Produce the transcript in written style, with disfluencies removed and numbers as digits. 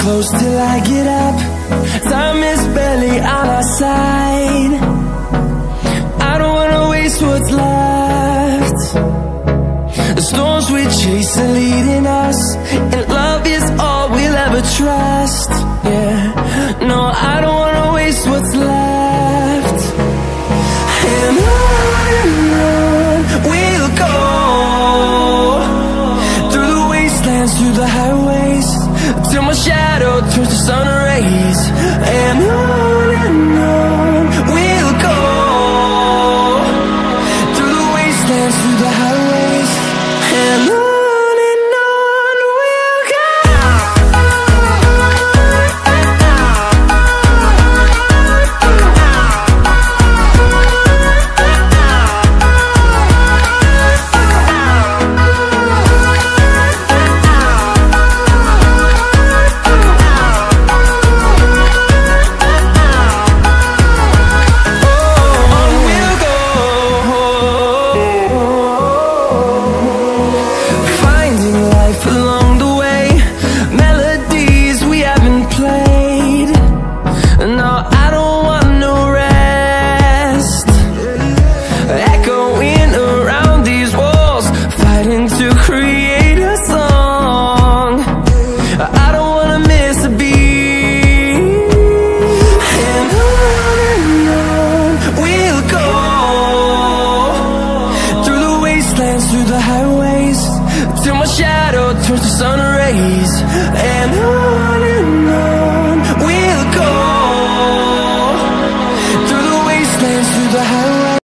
close till I get up. Time is barely on our side. I don't wanna waste what's left. The storms we chase are leading us, and love is all we'll ever trust. Yeah, no, I don't wanna waste what's left. And on we'll go, through the wastelands, through the highways, till my shadow turns to sun rays. And on we'll go, through the wastelands, through the highways, and on we'll go. To create a song, I don't wanna miss a beat. And on we'll go, through the wastelands, through the highways, till my shadow turns to sun rays. And on we'll go, through the wastelands, through the highways.